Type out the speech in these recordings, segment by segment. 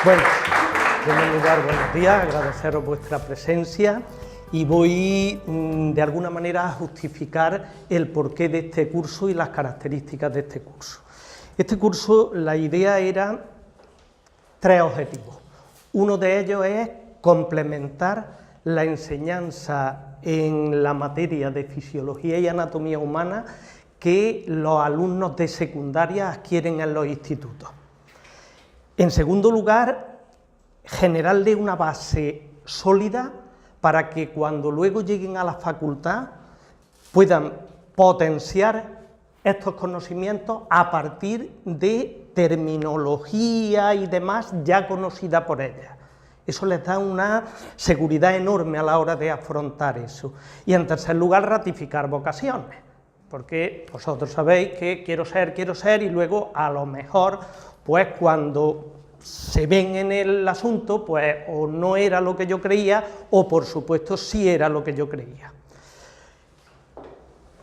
Bueno, en primer lugar, buenos días, agradeceros vuestra presencia y voy de alguna manera a justificar el porqué de este curso y las características de este curso. Este curso, la idea era tres objetivos. Uno de ellos es complementar la enseñanza en la materia de fisiología y anatomía humana que los alumnos de secundaria adquieren en los institutos. En segundo lugar, generarle una base sólida para que cuando luego lleguen a la facultad puedan potenciar estos conocimientos a partir de terminología y demás ya conocida por ellas. Eso les da una seguridad enorme a la hora de afrontar eso. Y en tercer lugar, ratificar vocaciones, porque vosotros sabéis que quiero ser, y luego a lo mejor, pues cuando se ven en el asunto, pues o no era lo que yo creía, o por supuesto sí era lo que yo creía.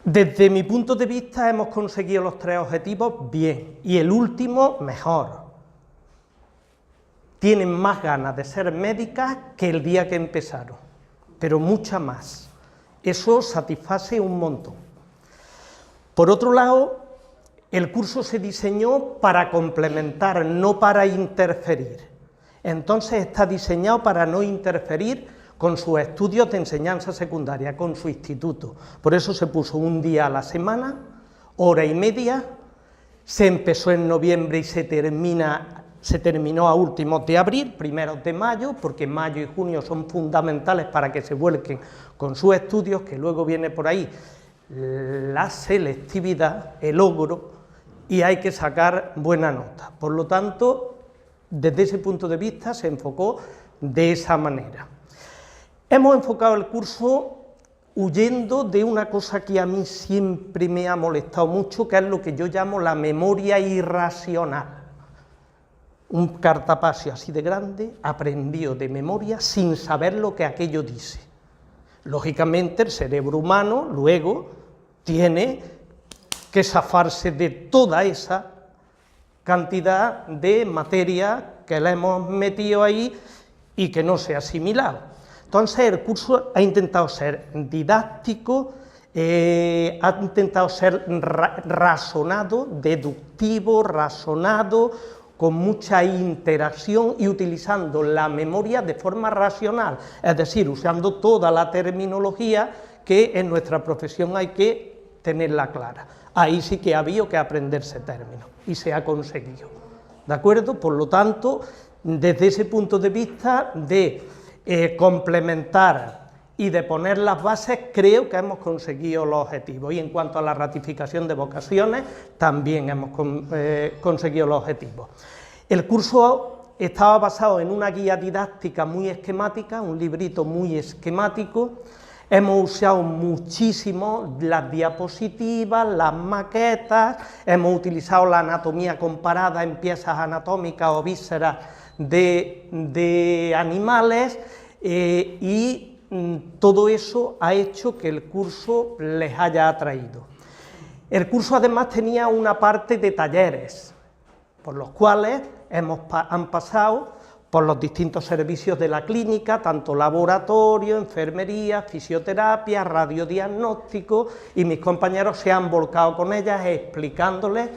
Desde mi punto de vista hemos conseguido los tres objetivos bien, y el último mejor. Tienen más ganas de ser médicas que el día que empezaron, pero mucha más. Eso satisface un montón. Por otro lado, el curso se diseñó para complementar, no para interferir. Entonces está diseñado para no interferir con sus estudios de enseñanza secundaria, con su instituto. Por eso se puso un día a la semana, hora y media, se empezó en noviembre y se terminó a últimos de abril, primeros de mayo, porque mayo y junio son fundamentales para que se vuelquen con sus estudios, que luego viene por ahí la selectividad, el logro, y hay que sacar buena nota. Por lo tanto, desde ese punto de vista se enfocó de esa manera. Hemos enfocado el curso huyendo de una cosa que a mí siempre me ha molestado mucho, que es lo que yo llamo la memoria irracional. Un cartapacio así de grande aprendió de memoria sin saber lo que aquello dice. Lógicamente el cerebro humano luego tiene que zafarse de toda esa cantidad de materia que le hemos metido ahí y que no se ha asimilado. Entonces el curso ha intentado ser didáctico, ha intentado ser razonado, deductivo, razonado, con mucha interacción y utilizando la memoria de forma racional, es decir, usando toda la terminología que en nuestra profesión hay que tenerla clara. Ahí sí que ha habido que aprenderse términos y se ha conseguido, ¿de acuerdo? Por lo tanto, desde ese punto de vista de complementar y de poner las bases, creo que hemos conseguido los objetivos. Y en cuanto a la ratificación de vocaciones, también hemos conseguido los objetivos. El curso estaba basado en una guía didáctica muy esquemática, un librito muy esquemático. Hemos usado muchísimo las diapositivas, las maquetas, hemos utilizado la anatomía comparada en piezas anatómicas o vísceras de animales y todo eso ha hecho que el curso les haya atraído. El curso además tenía una parte de talleres, por los cuales han pasado por los distintos servicios de la clínica, tanto laboratorio, enfermería, fisioterapia, radiodiagnóstico, y mis compañeros se han volcado con ellas explicándoles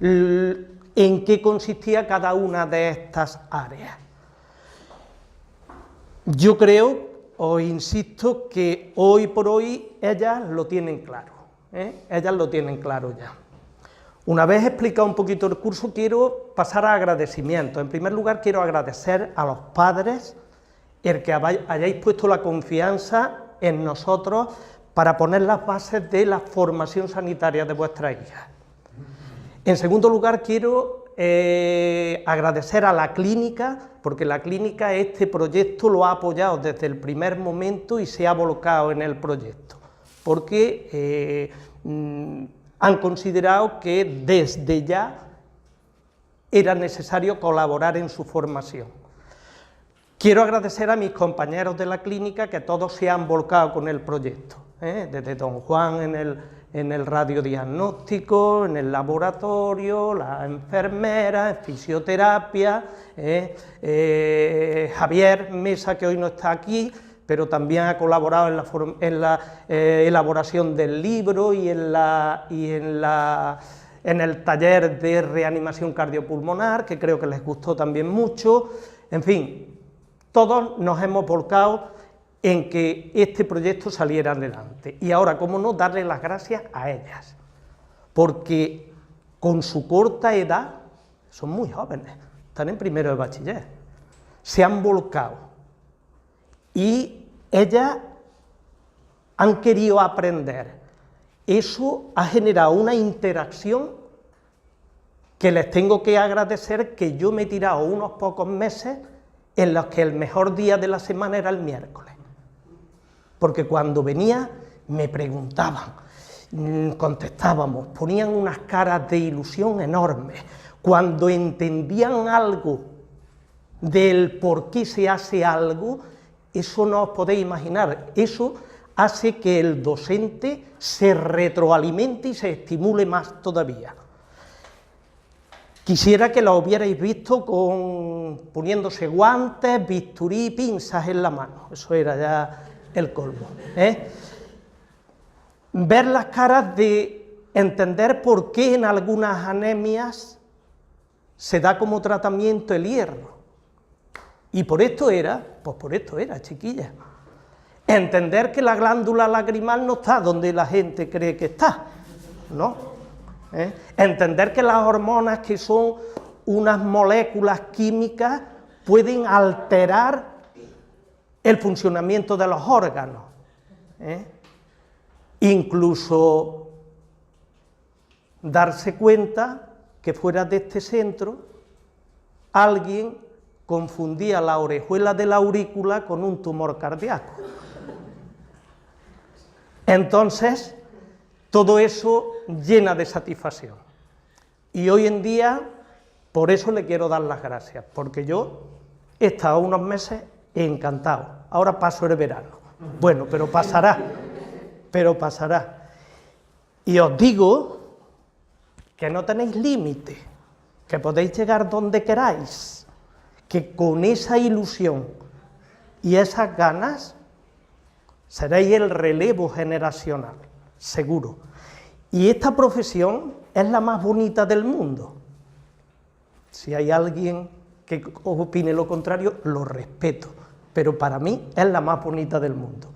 en qué consistía cada una de estas áreas. Yo creo, os insisto, que hoy por hoy ellas lo tienen claro, ellas lo tienen claro ya. Una vez explicado un poquito el curso, quiero pasar a agradecimiento. En primer lugar, quiero agradecer a los padres el que hayáis puesto la confianza en nosotros para poner las bases de la formación sanitaria de vuestras hijas. En segundo lugar, quiero agradecer a la clínica, porque la clínica este proyecto lo ha apoyado desde el primer momento y se ha volcado en el proyecto, porque han considerado que desde ya era necesario colaborar en su formación. Quiero agradecer a mis compañeros de la clínica, que todos se han volcado con el proyecto, desde don Juan en el radiodiagnóstico, en el laboratorio, la enfermera, en fisioterapia, Javier Mesa, que hoy no está aquí, pero también ha colaborado en la elaboración del libro y en el taller de reanimación cardiopulmonar, que creo que les gustó también mucho. En fin, todos nos hemos volcado en que este proyecto saliera adelante. Y ahora, cómo no, darle las gracias a ellas, porque con su corta edad, son muy jóvenes, están en primero de bachiller, se han volcado y ellas han querido aprender. Eso ha generado una interacción que les tengo que agradecer, que yo me he tirado unos pocos meses en los que el mejor día de la semana era el miércoles. Porque cuando venía me preguntaban, contestábamos, ponían unas caras de ilusión enormes. Cuando entendían algo del por qué se hace algo, eso no os podéis imaginar, eso hace que el docente se retroalimente y se estimule más todavía. Quisiera que lo hubierais visto poniéndose guantes, bisturí y pinzas en la mano, eso era ya el colmo. Ver las caras de entender por qué en algunas anemias se da como tratamiento el hierro. Y por esto era, chiquillas. Entender que la glándula lagrimal no está donde la gente cree que está, ¿no? Entender que las hormonas, que son unas moléculas químicas, pueden alterar el funcionamiento de los órganos, incluso darse cuenta que fuera de este centro alguien confundía la orejuela de la aurícula con un tumor cardíaco. Entonces, todo eso llena de satisfacción. Y hoy en día, por eso le quiero dar las gracias, porque yo he estado unos meses encantado. Ahora paso el verano. Bueno, pero pasará. Y os digo que no tenéis límite, que podéis llegar donde queráis, que con esa ilusión y esas ganas seréis el relevo generacional, seguro. Y esta profesión es la más bonita del mundo. Si hay alguien que opine lo contrario, lo respeto, pero para mí es la más bonita del mundo.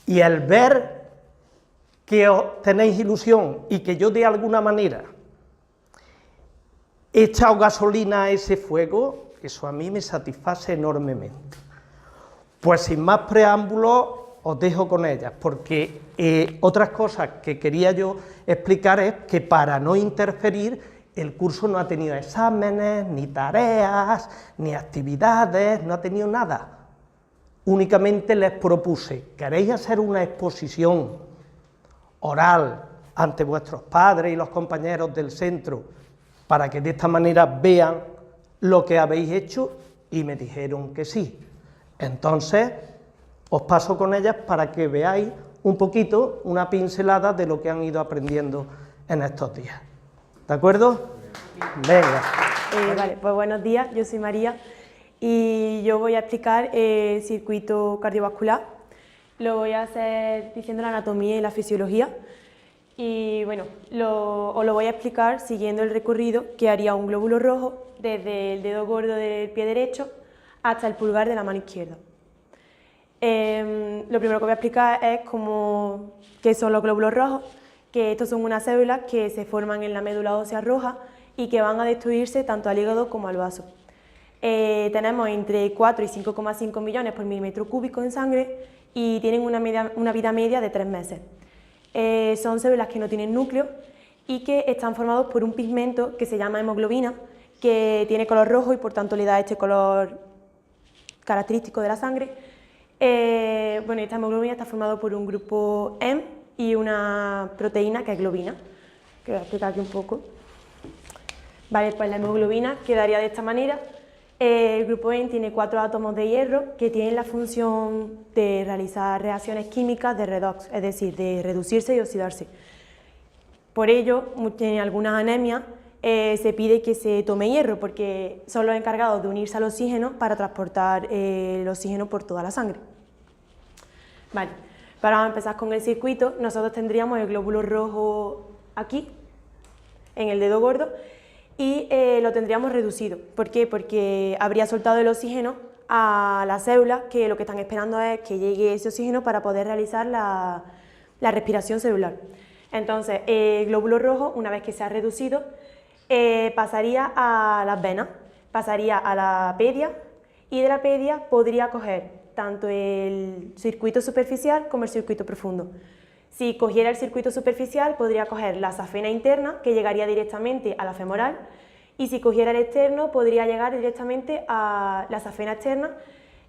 Y el ver que tenéis ilusión y que yo de alguna manera he echado gasolina a ese fuego, eso a mí me satisface enormemente. Pues sin más preámbulos, os dejo con ellas, porque otras cosas que quería yo explicar es que para no interferir, el curso no ha tenido exámenes, ni tareas, ni actividades, no ha tenido nada. Únicamente les propuse, ¿queréis hacer una exposición oral ante vuestros padres y los compañeros del centro para que de esta manera vean lo que habéis hecho? Y me dijeron que sí. Entonces, os paso con ellas para que veáis un poquito, una pincelada de lo que han ido aprendiendo en estos días. ¿De acuerdo? Venga. Vale, pues buenos días, yo soy María y yo voy a explicar el circuito cardiovascular. Lo voy a hacer diciendo la anatomía y la fisiología. Y bueno, os lo voy a explicar siguiendo el recorrido que haría un glóbulo rojo desde el dedo gordo del pie derecho hasta el pulgar de la mano izquierda. Lo primero que voy a explicar es qué son los glóbulos rojos, que estos son unas células que se forman en la médula ósea roja y que van a destruirse tanto al hígado como al vaso. Tenemos entre 4 y 5,5 millones por milímetro cúbico en sangre y tienen una vida media de 3 meses. Son células que no tienen núcleo y que están formados por un pigmento que se llama hemoglobina, que tiene color rojo y por tanto le da este color característico de la sangre. Bueno, esta hemoglobina está formada por un grupo M y una proteína que es globina, que voy a explicar aquí un poco. Vale, pues la hemoglobina quedaría de esta manera. El grupo M tiene 4 átomos de hierro que tienen la función de realizar reacciones químicas de redox, es decir, de reducirse y oxidarse. Por ello, en algunas anemias se pide que se tome hierro, porque son los encargados de unirse al oxígeno para transportar el oxígeno por toda la sangre. Vale, para empezar con el circuito, nosotros tendríamos el glóbulo rojo aquí, en el dedo gordo, y lo tendríamos reducido. ¿Por qué? Porque habría soltado el oxígeno a las células, que lo que están esperando es que llegue ese oxígeno para poder realizar la respiración celular. Entonces, el glóbulo rojo, una vez que se ha reducido, pasaría a las venas, pasaría a la pedia, y de la pedia podría coger tanto el circuito superficial como el circuito profundo. Si cogiera el circuito superficial, podría coger la safena interna, que llegaría directamente a la femoral, y si cogiera el externo, podría llegar directamente a la safena externa,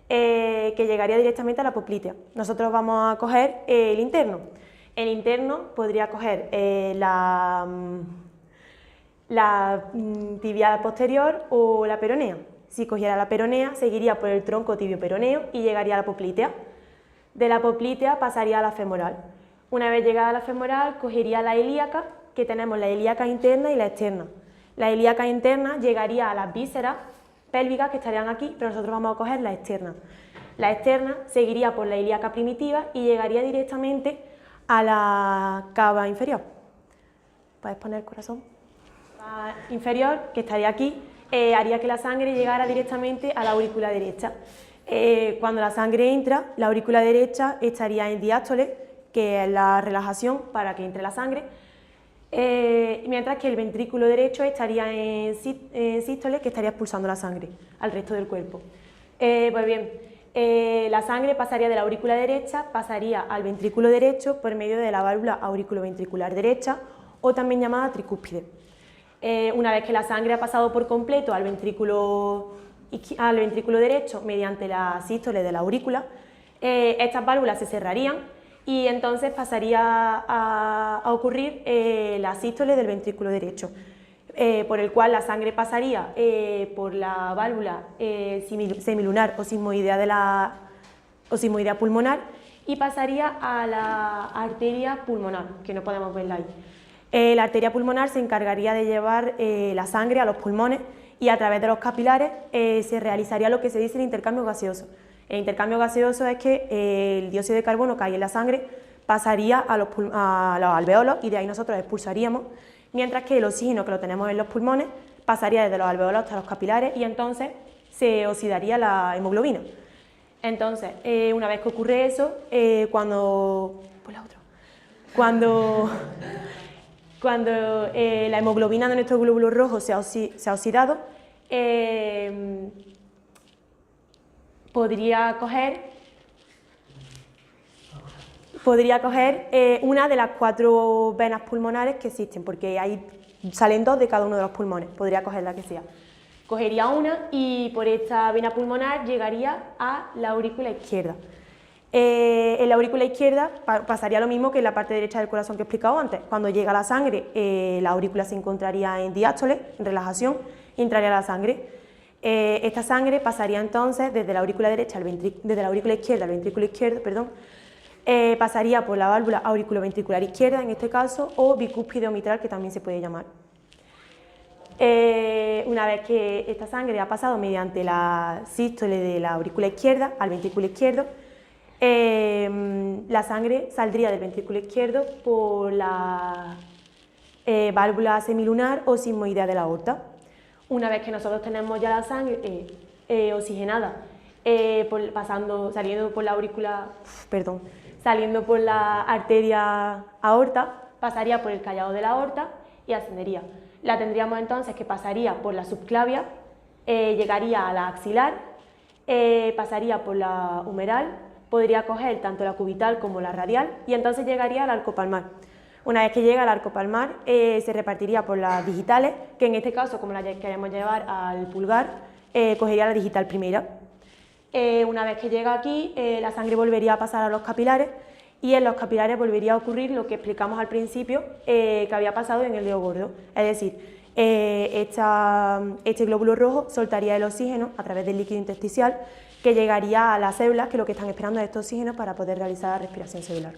que llegaría directamente a la poplitea. Nosotros vamos a coger el interno. El interno podría coger la tibial posterior o la peronea. Si cogiera la peronea, seguiría por el tronco tibio-peroneo y llegaría a la poplitea. De la poplitea pasaría a la femoral. Una vez llegada a la femoral, cogería la ilíaca, que tenemos la ilíaca interna y la externa. La ilíaca interna llegaría a las vísceras pélvicas, que estarían aquí, pero nosotros vamos a coger la externa. La externa seguiría por la ilíaca primitiva y llegaría directamente a la cava inferior. ¿Puedes poner el corazón? La inferior, que estaría aquí, haría que la sangre llegara directamente a la aurícula derecha. Cuando la sangre entra, la aurícula derecha estaría en diástole, que es la relajación para que entre la sangre, mientras que el ventrículo derecho estaría en sístole, que estaría expulsando la sangre al resto del cuerpo. Pues bien, la sangre pasaría de la aurícula derecha, pasaría al ventrículo derecho por medio de la válvula auriculoventricular derecha, o también llamada tricúspide. Una vez que la sangre ha pasado por completo al ventrículo derecho mediante la sístole de la aurícula, estas válvulas se cerrarían y entonces pasaría a ocurrir la sístole del ventrículo derecho, por el cual la sangre pasaría por la válvula semilunar o sismoidea pulmonar y pasaría a la arteria pulmonar, que no podemos verla ahí. La arteria pulmonar se encargaría de llevar la sangre a los pulmones y a través de los capilares se realizaría lo que se dice el intercambio gaseoso. El intercambio gaseoso es que el dióxido de carbono que hay en la sangre pasaría a los alvéolos y de ahí nosotros expulsaríamos, mientras que el oxígeno que lo tenemos en los pulmones pasaría desde los alvéolos hasta los capilares y entonces se oxidaría la hemoglobina. Entonces, una vez que ocurre eso, cuando la hemoglobina de nuestro glóbulo rojo se ha oxidado, podría coger una de las 4 venas pulmonares que existen, porque ahí salen 2 de cada uno de los pulmones, podría coger la que sea. Cogería una y por esta vena pulmonar llegaría a la aurícula izquierda. En la aurícula izquierda pasaría lo mismo que en la parte derecha del corazón que he explicado antes. Cuando llega la sangre, la aurícula se encontraría en diástole, en relajación, y entraría la sangre. Esta sangre pasaría entonces desde la aurícula derecha, desde la aurícula izquierda al ventrículo izquierdo, pasaría por la válvula auriculoventricular izquierda, en este caso, o bicúspide o mitral, que también se puede llamar. Una vez que esta sangre ha pasado mediante la sístole de la aurícula izquierda al ventrículo izquierdo, la sangre saldría del ventrículo izquierdo por la válvula semilunar o sismoidea de la aorta. Una vez que nosotros tenemos ya la sangre oxigenada, saliendo por la arteria aorta, pasaría por el callado de la aorta y ascendería. La tendríamos entonces que pasaría por la subclavia, llegaría a la axilar, pasaría por la humeral, podría coger tanto la cubital como la radial y entonces llegaría al arco palmar. Una vez que llega al arco palmar, se repartiría por las digitales, que en este caso, como la queremos llevar al pulgar, cogería la digital primera. Una vez que llega aquí, la sangre volvería a pasar a los capilares y en los capilares volvería a ocurrir lo que explicamos al principio que había pasado en el dedo gordo. Es decir, este glóbulo rojo soltaría el oxígeno a través del líquido intersticial que llegaría a las células que lo que están esperando es este oxígeno para poder realizar la respiración celular.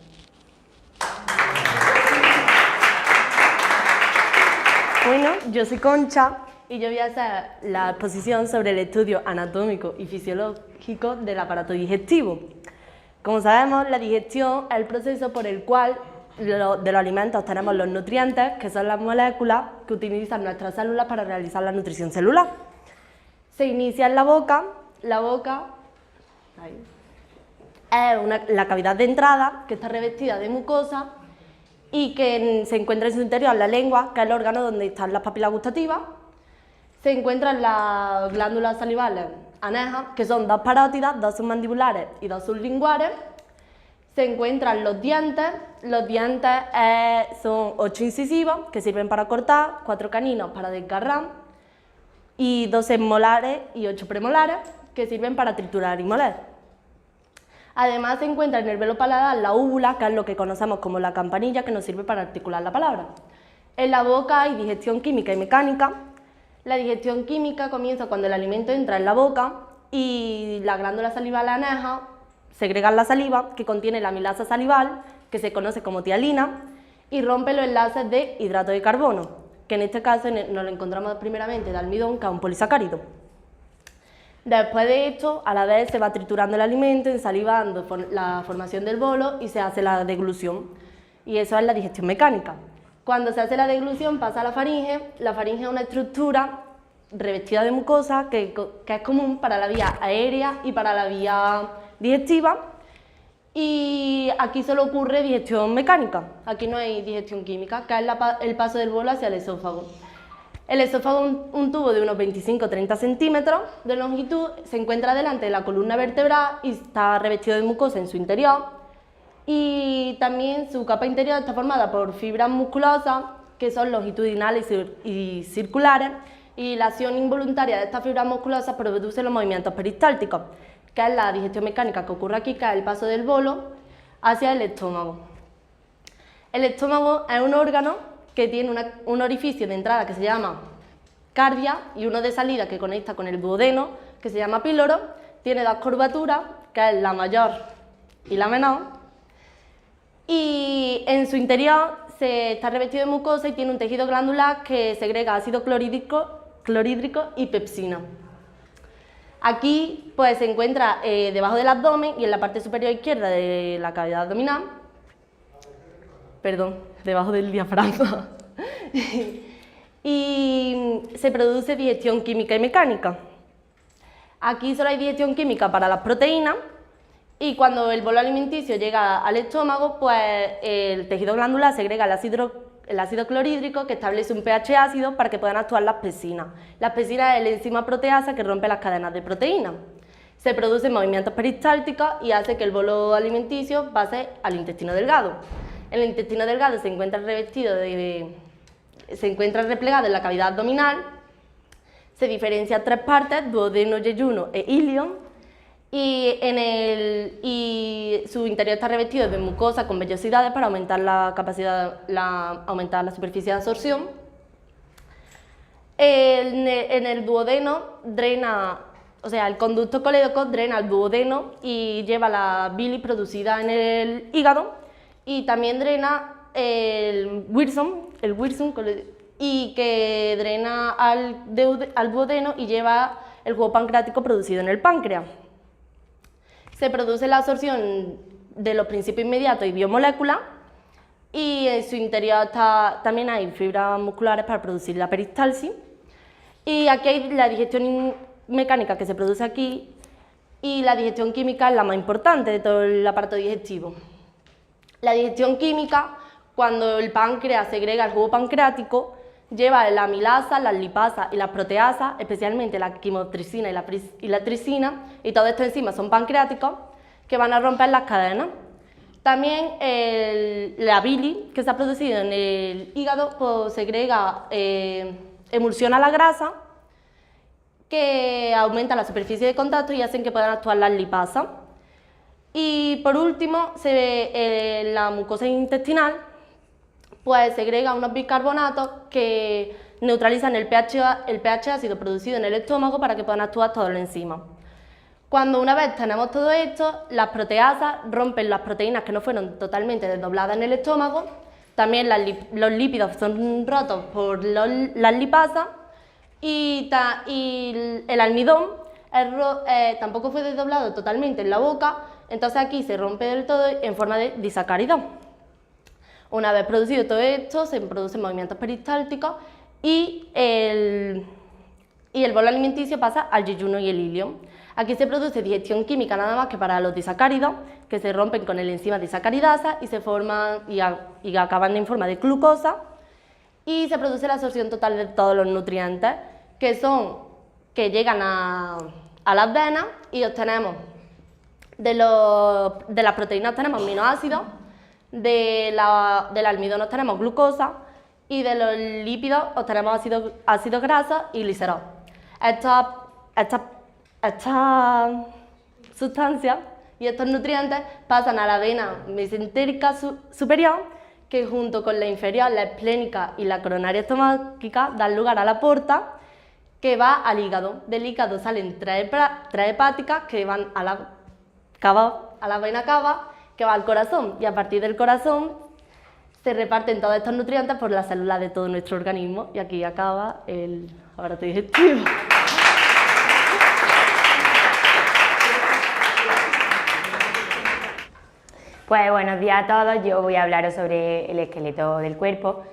Bueno, yo soy Concha y yo voy a hacer la exposición sobre el estudio anatómico y fisiológico del aparato digestivo. Como sabemos, la digestión es el proceso por el cual de los alimentos obtenemos los nutrientes, que son las moléculas que utilizan nuestras células para realizar la nutrición celular. Se inicia en la boca ahí, es la cavidad de entrada que está revestida de mucosa y que se encuentra en su interior la lengua, que es el órgano donde están las papilas gustativas. Se encuentran las glándulas salivales anejas, que son dos parótidas, dos submandibulares y dos sublinguales. Se encuentran los dientes son 8 incisivos, que sirven para cortar, 4 caninos para desgarrar, y 12 molares y 8 premolares, que sirven para triturar y moler. Además se encuentra en el velo paladar la úvula, que es lo que conocemos como la campanilla, que nos sirve para articular la palabra. En la boca hay digestión química y mecánica. La digestión química comienza cuando el alimento entra en la boca y las glándulas salivales anejas segregan la saliva, que contiene la amilasa salival, que se conoce como tialina, y rompe los enlaces de hidrato de carbono, que en este caso nos lo encontramos primeramente de almidón, que es un polisacárido. Después de esto, a la vez se va triturando el alimento, ensalivando la formación del bolo y se hace la deglución. Y eso es la digestión mecánica. Cuando se hace la deglución pasa a la faringe. La faringe es una estructura revestida de mucosa que es común para la vía aérea y para la vía digestiva. Y aquí solo ocurre digestión mecánica, aquí no hay digestión química, que es el paso del bolo hacia el esófago. El esófago es un tubo de unos 25-30 centímetros de longitud, se encuentra delante de la columna vertebral y está revestido de mucosa en su interior. Y también su capa interior está formada por fibras musculosas, que son longitudinales y circulares, y la acción involuntaria de estas fibras musculosas produce los movimientos peristálticos, que es la digestión mecánica que ocurre aquí, que es el paso del bolo hacia el estómago. El estómago es un órgano que tiene un orificio de entrada que se llama cardia y uno de salida que conecta con el duodeno, que se llama píloro. Tiene dos curvaturas, que es la mayor y la menor, y en su interior está revestido de mucosa y tiene un tejido glandular que segrega ácido clorhídrico y pepsina. Aquí pues, se encuentra debajo del abdomen y en la parte superior izquierda de la cavidad abdominal, debajo del diafragma, y se produce digestión química y mecánica. Aquí solo hay digestión química para las proteínas y cuando el bolo alimenticio llega al estómago, pues el tejido glandular segrega el ácido clorhídrico que establece un pH ácido para que puedan actuar las pepsinas. Las pepsinas es la enzima proteasa que rompe las cadenas de proteínas. Se producen movimientos peristálticos y hace que el bolo alimenticio pase al intestino delgado. El intestino delgado se encuentra replegado en la cavidad abdominal, se diferencia en 3 partes, duodeno, yeyuno e ilion, y su interior está revestido de mucosa con vellosidades para aumentar aumentar la superficie de absorción. En el duodeno el conducto colédoco drena al duodeno y lleva la bilis producida en el hígado, y también drena el wirsum, y que drena al duodeno y lleva el jugo pancreático producido en el páncreas. Se produce la absorción de los principios inmediatos y biomoléculas, y en su interior también hay fibras musculares para producir la peristalsis. Y aquí hay la digestión mecánica que se produce aquí, y la digestión química es la más importante de todo el aparato digestivo. La digestión química, cuando el páncreas segrega el jugo pancreático, lleva la amilasa, las lipasas y las proteasas, especialmente la quimotricina y la tricina, y todas estas enzimas son pancreáticos, que van a romper las cadenas. También la bilis, que se ha producido en el hígado, pues segrega, emulsiona la grasa, que aumenta la superficie de contacto y hacen que puedan actuar las lipasas. Y por último, la mucosa intestinal pues segrega unos bicarbonatos que neutralizan el pH ácido producido en el estómago para que puedan actuar todas las enzimas. Cuando una vez tenemos todo esto, las proteasas rompen las proteínas que no fueron totalmente desdobladas en el estómago, También los lípidos son rotos por las lipasas y el almidón tampoco fue desdoblado totalmente en la boca, entonces aquí se rompe del todo en forma de disacáridos. Una vez producido todo esto, se producen movimientos peristálticos y el bolo alimenticio pasa al yeyuno y el ilio. Aquí se produce digestión química nada más que para los disacáridos, que se rompen con el enzima disacaridasa y se forman y acaban en forma de glucosa, y se produce la absorción total de todos los nutrientes que llegan a las venas, y obtenemos de las proteínas tenemos aminoácidos, del almidón obtenemos glucosa y de los lípidos obtenemos ácidos grasos y glicerol. Estas sustancias y estos nutrientes pasan a la vena mesentérica superior, que junto con la inferior, la esplénica y la coronaria estomáquica dan lugar a la porta, que va al hígado. Del hígado salen tres hepáticas que van a la vena cava, que va al corazón, y a partir del corazón se reparten todos estos nutrientes por las células de todo nuestro organismo, y aquí acaba el aparato digestivo. Pues buenos días a todos, yo voy a hablaros sobre el esqueleto del cuerpo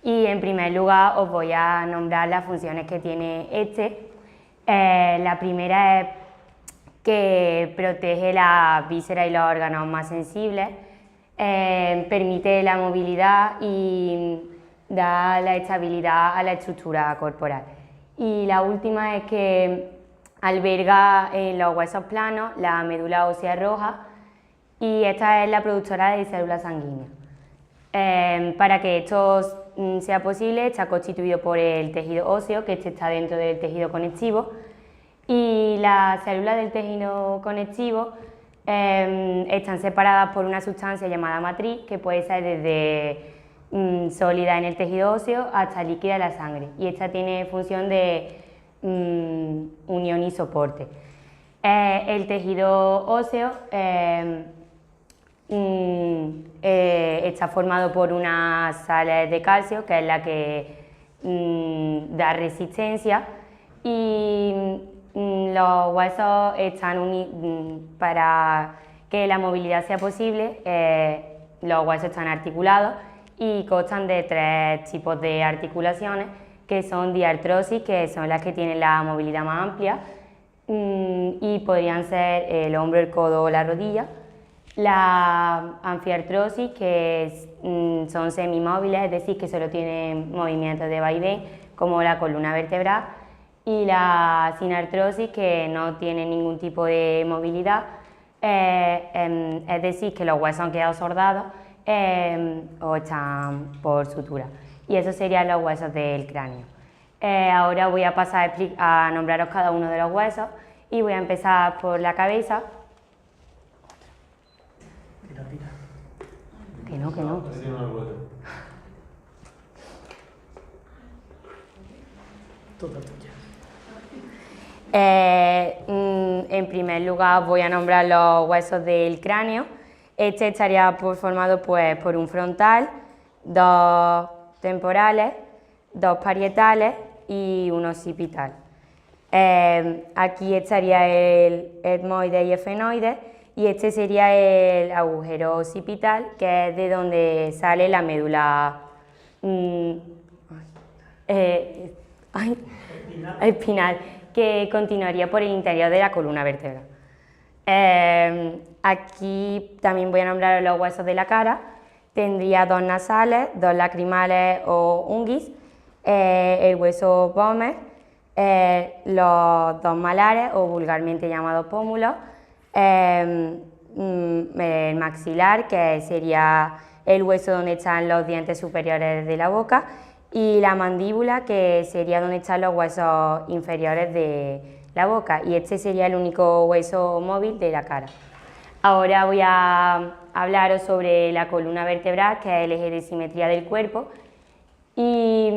y en primer lugar os voy a nombrar las funciones que tiene este. La primera es que protege las vísceras y los órganos más sensibles, permite la movilidad y da la estabilidad a la estructura corporal. Y la última es que alberga en los huesos planos la médula ósea roja, y esta es la productora de células sanguíneas. Para que esto sea posible, está constituido por el tejido óseo, que está dentro del tejido conectivo, y las células del tejido conectivo están separadas por una sustancia llamada matriz, que puede ser desde sólida en el tejido óseo hasta líquida en la sangre, y esta tiene función de unión y soporte. El tejido óseo está formado por unas sales de calcio, que es la que da resistencia, y los huesos están para que la movilidad sea posible. Los huesos están articulados y constan de tres tipos de articulaciones, que son diartrosis, que son las que tienen la movilidad más amplia, y podrían ser el hombro, el codo o la rodilla. La anfiartrosis, que son semimóviles, es decir, que solo tienen movimientos de vaivén, como la columna vertebral. Y la sinartrosis, que no tiene ningún tipo de movilidad, es decir, que los huesos han quedado sordados o están por sutura. Y esos serían los huesos del cráneo. Ahora voy a pasar a nombraros cada uno de los huesos, y voy a empezar por la cabeza. Que no. Toda tuya. En primer lugar voy a nombrar los huesos del cráneo. Este estaría formado pues, por un frontal, dos temporales, dos parietales y un occipital. Aquí estaría el etmoide y efenoide, y este sería el agujero occipital, que es de donde sale la médula espinal, que continuaría por el interior de la columna vertebral. Aquí también voy a nombrar los huesos de la cara. Tendría dos nasales, dos lacrimales o unguis, el hueso pómer, los dos malares o vulgarmente llamados pómulos, el maxilar, que sería el hueso donde están los dientes superiores de la boca, y la mandíbula, que sería donde están los huesos inferiores de la boca, y este sería el único hueso móvil de la cara. Ahora voy a hablaros sobre la columna vertebral, que es el eje de simetría del cuerpo, y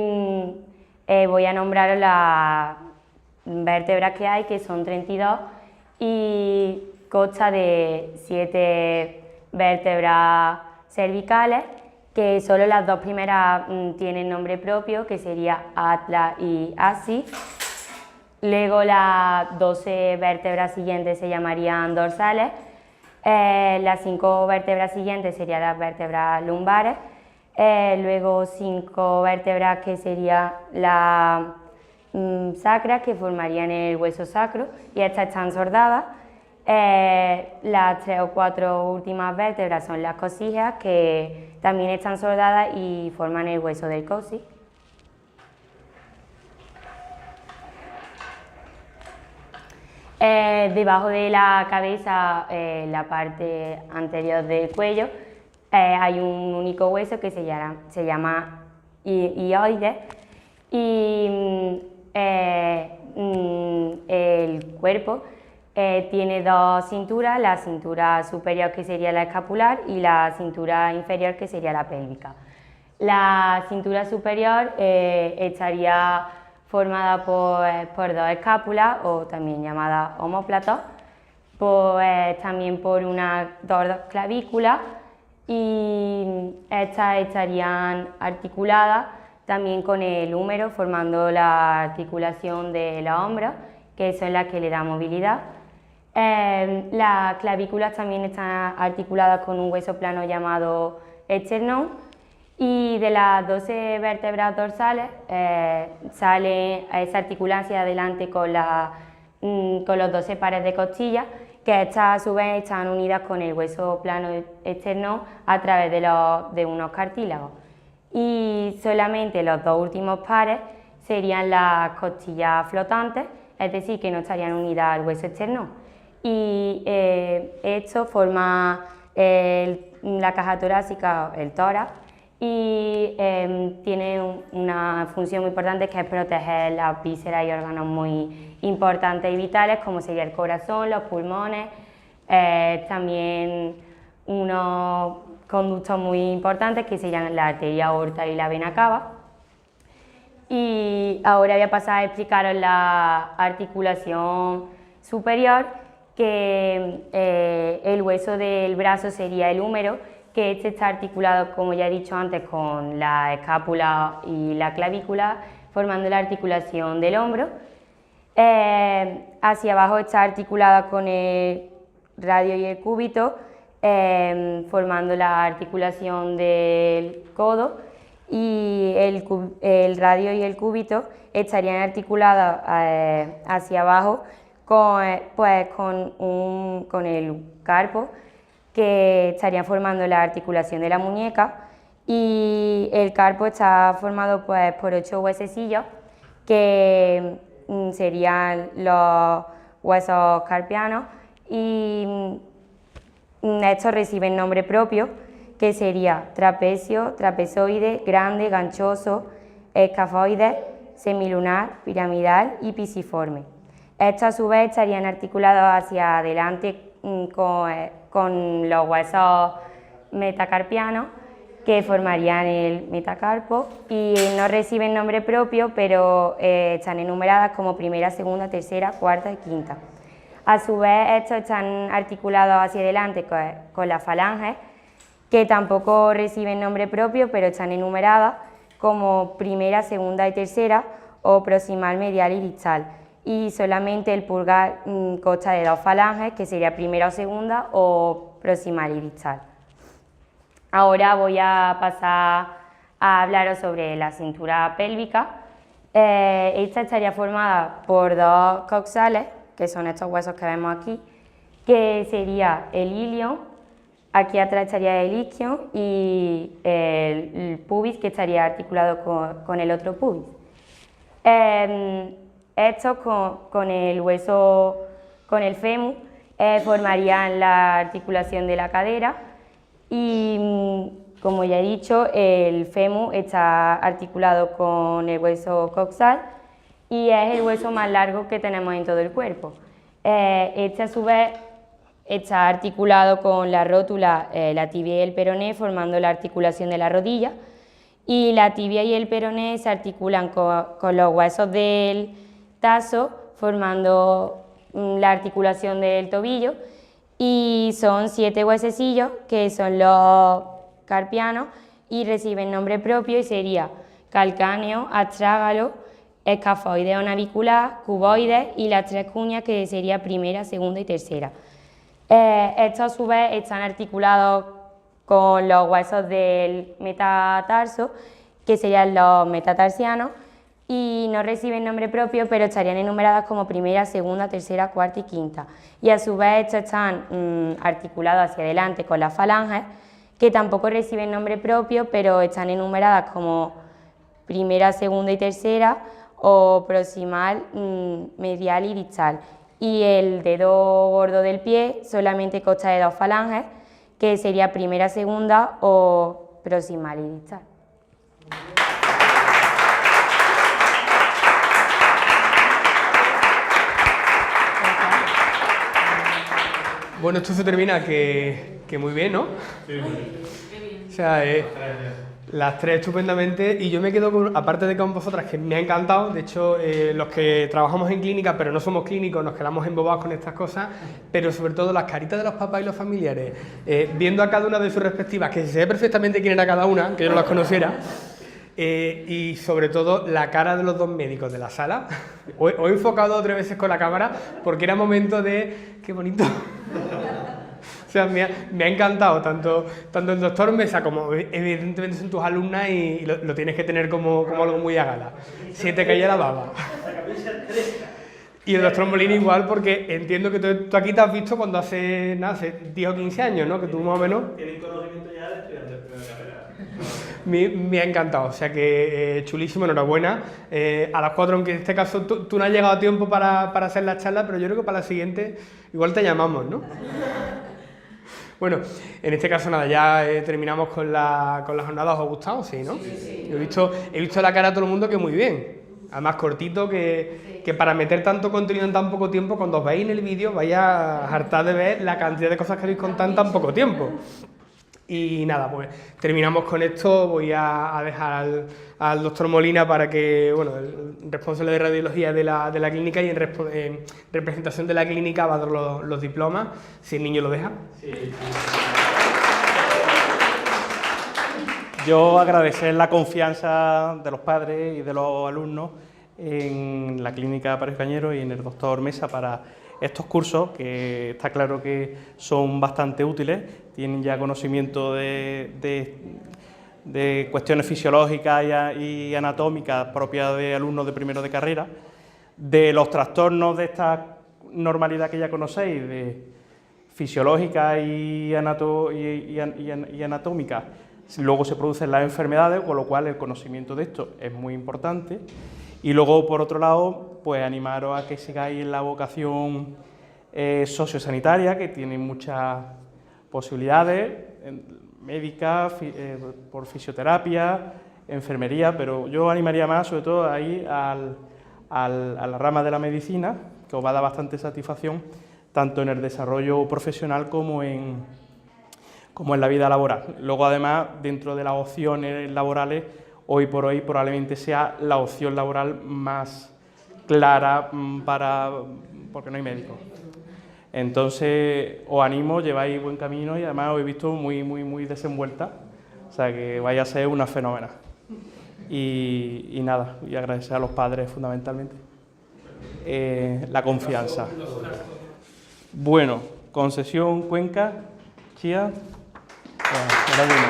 voy a nombraros las vértebras que hay, que son 32, y consta de 7 vértebras cervicales que solo las dos primeras tienen nombre propio, que sería Atlas y Asi. Luego las 12 vértebras siguientes se llamarían dorsales, las 5 vértebras siguientes serían las vértebras lumbares, luego 5 vértebras que serían las sacras, que formarían el hueso sacro, y estas están sordadas. Las 3 o 4 últimas vértebras son las cosígeas, que también están sordadas y forman el hueso del coxis. Debajo de la cabeza, la parte anterior del cuello, hay un único hueso que se llama hioides, y el cuerpo tiene dos cinturas, la cintura superior, que sería la escapular, y la cintura inferior, que sería la pélvica. La cintura superior estaría formada por dos escápulas, o también llamadas omóplatos, también por dos clavículas, y estas estarían articuladas también con el húmero, formando la articulación de los hombros, que son las que le dan movilidad. Las clavículas también están articuladas con un hueso plano llamado esternón, y de las 12 vértebras dorsales se articulan hacia adelante con los 12 pares de costillas, que estas a su vez están unidas con el hueso plano esternón a través de unos cartílagos. Y solamente los dos últimos pares serían las costillas flotantes, es decir, que no estarían unidas al hueso esternón. Y esto forma la caja torácica, el tórax, y tiene una función muy importante, que es proteger las vísceras y órganos muy importantes y vitales, como sería el corazón, los pulmones, también unos conductos muy importantes que se llaman la arteria aorta y la vena cava. Y ahora voy a pasar a explicaros la articulación superior, que el hueso del brazo sería el húmero, que este está articulado, como ya he dicho antes, con la escápula y la clavícula, formando la articulación del hombro. Hacia abajo está articulada con el radio y el cúbito, formando la articulación del codo, y el radio y el cúbito estarían articulados hacia abajo con el carpo, que estarían formando la articulación de la muñeca, y el carpo está formado por 8 huesecillos, que serían los huesos carpianos, y estos reciben nombre propio, que sería trapecio, trapezoide, grande, ganchoso, escafoide, semilunar, piramidal y pisiforme. Estos a su vez estarían articulados hacia adelante con los huesos metacarpianos, que formarían el metacarpo, y no reciben nombre propio, pero están enumeradas como primera, segunda, tercera, cuarta y quinta. A su vez, estos están articulados hacia adelante con las falanges, que tampoco reciben nombre propio, pero están enumeradas como primera, segunda y tercera, o proximal, medial y distal. Y solamente el pulgar consta de 2 falanges, que sería primera o segunda, o proximal y distal. Ahora voy a pasar a hablaros sobre la cintura pélvica. Esta estaría formada por 2 coxales, que son estos huesos que vemos aquí, que sería el ilion, aquí atrás estaría el isquion, y el pubis, que estaría articulado con el otro pubis. Estos con el hueso, con el fémur, formarían la articulación de la cadera, y como ya he dicho, el fémur está articulado con el hueso coxal, y es el hueso más largo que tenemos en todo el cuerpo. Este a su vez está articulado con la rótula, la tibia y el peroné, formando la articulación de la rodilla, y la tibia y el peroné se articulan con los huesos del tazo, formando la articulación del tobillo, y son 7 huesecillos, que son los carpianos, y reciben nombre propio y sería calcáneo, astrágalo, escafoideo navicular, cuboides y las 3 cuñas que sería primera, segunda y tercera. Estos a su vez están articulados con los huesos del metatarso, que serían los metatarsianos, y no reciben nombre propio, pero estarían enumeradas como primera, segunda, tercera, cuarta y quinta. Y a su vez estos están articulados hacia adelante con las falanges, que tampoco reciben nombre propio, pero están enumeradas como primera, segunda y tercera, o proximal, medial y distal. Y el dedo gordo del pie solamente consta de 2 falanges, que sería primera, segunda o proximal y distal. Bueno, esto se termina que muy bien, ¿no? Sí, o sea, las 3 estupendamente, y yo me quedo con, aparte de con vosotras, que me ha encantado. De hecho, los que trabajamos en clínica, pero no somos clínicos, nos quedamos embobados con estas cosas, pero sobre todo las caritas de los papás y los familiares, viendo a cada una de sus respectivas, que se ve perfectamente quién era cada una, que yo no las conociera, y sobre todo la cara de los 2 médicos de la sala. Os he enfocado 3 veces con la cámara porque era momento de... ¡Qué bonito! O sea, me ha encantado, tanto el doctor Mesa como evidentemente son tus alumnas, y lo tienes que tener como algo muy a gala. Se te caía la baba. Y el doctor Molina igual, porque entiendo que tú aquí te has visto cuando hace 10 o 15 años, ¿no? Que tú más o menos... Tienen conocimiento ya de estudiantes de primera carrera. Me ha encantado, o sea que chulísimo, enhorabuena. A las 4, aunque en este caso tú no has llegado a tiempo para hacer la charla, pero yo creo que para la siguiente igual te llamamos, ¿no? Bueno, en este caso nada, ya terminamos con la jornada. ¿Os ha gustado? Sí, ¿no? Sí. He visto la cara de todo el mundo que muy bien. Además cortito, que para meter tanto contenido en tan poco tiempo, cuando os veis en el vídeo vais a hartar de ver la cantidad de cosas que habéis contado en tan poco tiempo. Y nada, pues terminamos con esto. Voy a dejar al doctor Molina para que, bueno, el responsable de radiología de la clínica, y en representación de la clínica va a dar los diplomas, si el niño lo deja. Sí. Yo agradecer la confianza de los padres y de los alumnos en la clínica Parejo Cañero y en el doctor Mesa para estos cursos, que está claro que son bastante útiles. Tienen ya conocimiento de cuestiones fisiológicas y anatómicas propias de alumnos de primero de carrera, de los trastornos de esta normalidad que ya conocéis, de fisiológica y anatómica. Luego se producen las enfermedades, con lo cual el conocimiento de esto es muy importante. Y luego, por otro lado, pues animaros a que sigáis en la vocación sociosanitaria, que tiene muchas posibilidades, médicas, por fisioterapia, enfermería, pero yo animaría más, sobre todo, a ir a la rama de la medicina, que os va a dar bastante satisfacción, tanto en el desarrollo profesional como en la vida laboral. Luego, además, dentro de las opciones laborales, hoy por hoy probablemente sea la opción laboral más clara porque no hay médicos. Entonces, os animo, lleváis buen camino, y además os he visto muy desenvuelta, o sea que vaya a ser una fenómena. Y nada, y agradecer a los padres fundamentalmente la confianza. Bueno, Concesión Cuenca, Chía, enhorabuena.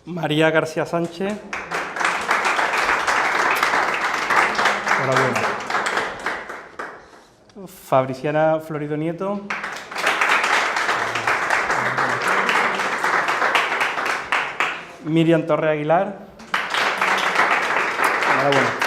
María García Sánchez. Enhorabuena. Fabriciana Florido Nieto. Miriam Torre Aguilar. Enhorabuena.